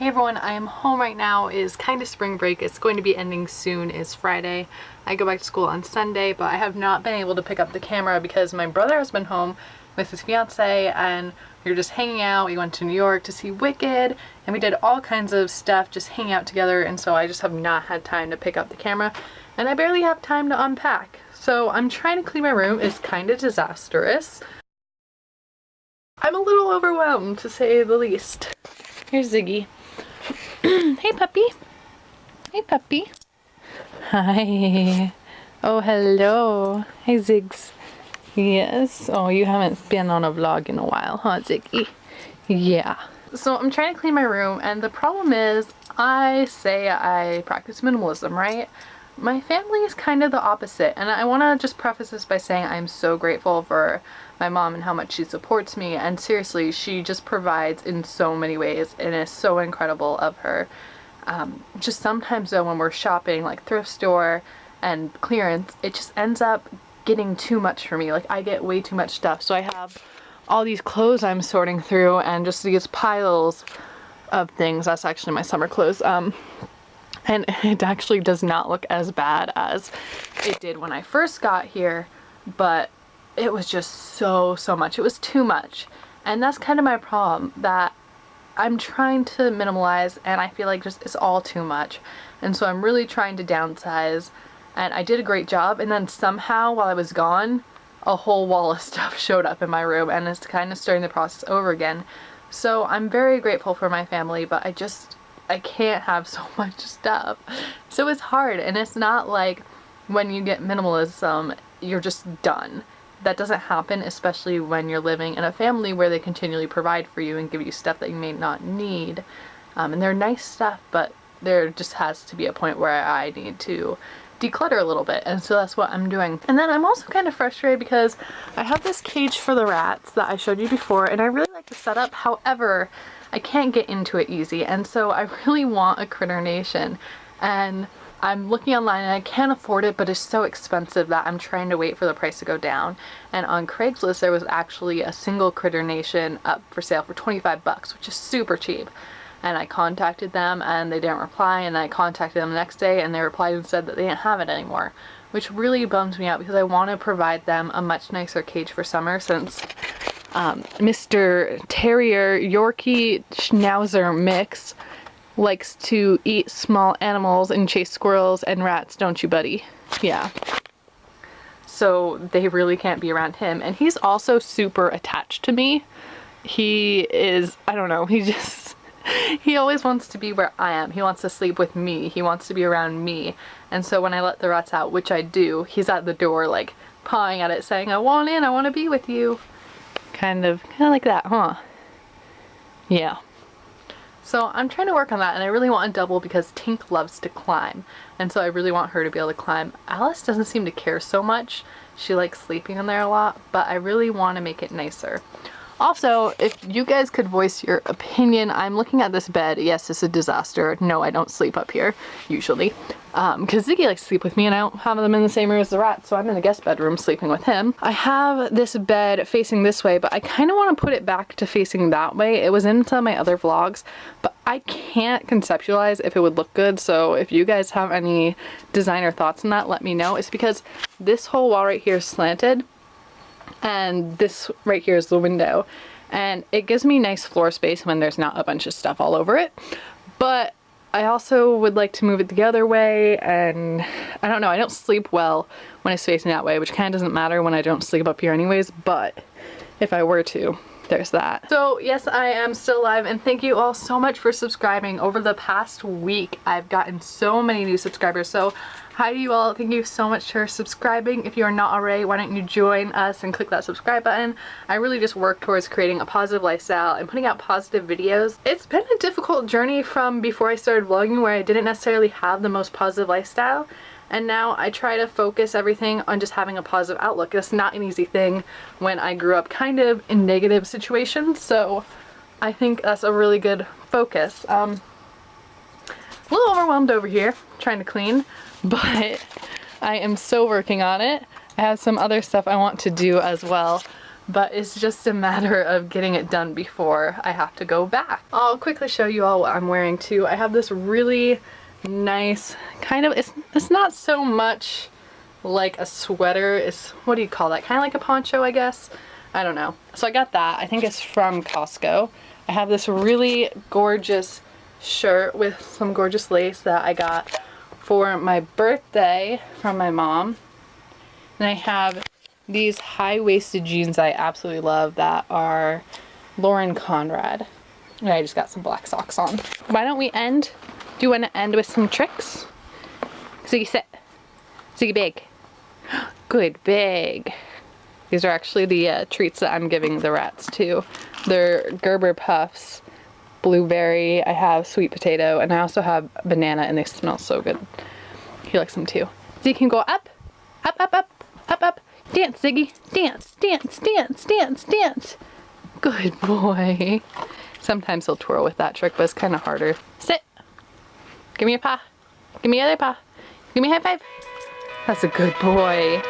Hey everyone, I am home right now. It is kind of spring break. It's going to be ending soon. It's Friday. I go back to school on Sunday, but I have not been able to pick up the camera because my brother has been home with his fiance and we were just hanging out. We went to New York to see Wicked and we did all kinds of stuff just hanging out together, and so I just have not had time to pick up the camera and I barely have time to unpack. So I'm trying to clean my room. It's kind of disastrous. I'm a little overwhelmed, to say the least. Here's Ziggy. Hey puppy. Hey puppy. Hi. Oh, hello. Hey Ziggs. Yes. Oh, you haven't been on a vlog in a while, huh, Ziggy? Yeah. So I'm trying to clean my room, and the problem is I say I practice minimalism, right? My family is kind of the opposite, and I want to just preface this by saying I'm so grateful for my mom and how much she supports me, and seriously, she just provides in so many ways and is so incredible of her. Just sometimes though, when we're shopping like thrift store and clearance, it just ends up getting too much for me. Like I get way too much stuff, so I have all these clothes I'm sorting through and just these piles of things. That's actually my summer clothes. And it actually does not look as bad as it did when I first got here, but it was just so much. It was too much. And that's kind of my problem, that I'm trying to minimalize and I feel like just it's all too much. And so I'm really trying to downsize, and I did a great job, and then somehow while I was gone, a whole wall of stuff showed up in my room, and it's kind of starting the process over again. So I'm very grateful for my family, but I can't have so much stuff. So it's hard, and it's not like when you get minimalism, you're just done. That doesn't happen, especially when you're living in a family where they continually provide for you and give you stuff that you may not need. And they're nice stuff, but there just has to be a point where I need to declutter a little bit, and so that's what I'm doing. And then I'm also kind of frustrated because I have this cage for the rats that I showed you before, and I really like the setup. However, I can't get into it easy, and so I really want a critter nation, and I'm looking online and I can't afford it, but it's so expensive that I'm trying to wait for the price to go down. And on Craigslist there was actually a single critter nation up for sale for 25 bucks, which is super cheap. And I contacted them and they didn't reply, and I contacted them the next day and they replied and said that they didn't have it anymore, which really bums me out because I want to provide them a much nicer cage for summer, since Mr. Terrier Yorkie Schnauzer mix likes to eat small animals and chase squirrels and rats, don't you, buddy? Yeah. So they really can't be around him, and he's also super attached to me. He is, I don't know, he always wants to be where I am. He wants to sleep with me. He wants to be around me. And so when I let the rats out, which I do, he's at the door like pawing at it saying, I want in, I want to be with you. Kind of like that, huh? Yeah. So I'm trying to work on that, and I really want a double because Tink loves to climb, and so I really want her to be able to climb. Alice doesn't seem to care so much. She likes sleeping in there a lot, but I really want to make it nicer. Also, if you guys could voice your opinion, I'm looking at this bed. Yes, it's a disaster. No, I don't sleep up here, usually. Because Ziggy likes to sleep with me and I don't have them in the same room as the rats, so I'm in the guest bedroom sleeping with him. I have this bed facing this way, but I kind of want to put it back to facing that way. It was in some of my other vlogs, but I can't conceptualize if it would look good, so if you guys have any designer thoughts on that, let me know. It's because this whole wall right here is slanted, and this right here is the window, and it gives me nice floor space when there's not a bunch of stuff all over it. But I also would like to move it the other way, and I don't know, I don't sleep well when it's facing that way, which kind of doesn't matter when I don't sleep up here anyways, but if I were to, there's that. So yes, I am still alive, and thank you all so much for subscribing. Over the past week, I've gotten so many new subscribers, so hi to you all. Thank you so much for subscribing. If you are not already, why don't you join us and click that subscribe button. I really just work towards creating a positive lifestyle and putting out positive videos. It's been a difficult journey from before I started vlogging, where I didn't necessarily have the most positive lifestyle, and now I try to focus everything on just having a positive outlook. It's not an easy thing when I grew up kind of in negative situations, so I think that's a really good focus. A little overwhelmed over here trying to clean, but I am still working on it. I have some other stuff I want to do as well, but it's just a matter of getting it done before I have to go back. I'll quickly show you all what I'm wearing too. I have this really nice kind of, it's not so much like a sweater, it's, what do you call that, kind of like a poncho, I guess. I don't know. So I got that. I think it's from Costco. I have this really gorgeous shirt with some gorgeous lace that I got for my birthday from my mom. And I have these high-waisted jeans I absolutely love that are Lauren Conrad. And I just got some black socks on. Why don't we end? Do you want to end with some tricks? Ziggy sit. Ziggy big. Good big. These are actually the treats that I'm giving the rats too. They're Gerber Puffs, blueberry, I have sweet potato, and I also have banana, and they smell so good. He likes them too. Ziggy can go up, up, up, up, up, up. Dance, Ziggy. Dance, dance, dance, dance, dance. Good boy. Sometimes he'll twirl with that trick, but it's kind of harder. Sit. Give me a paw. Give me the other paw. Give me a high five. That's a good boy.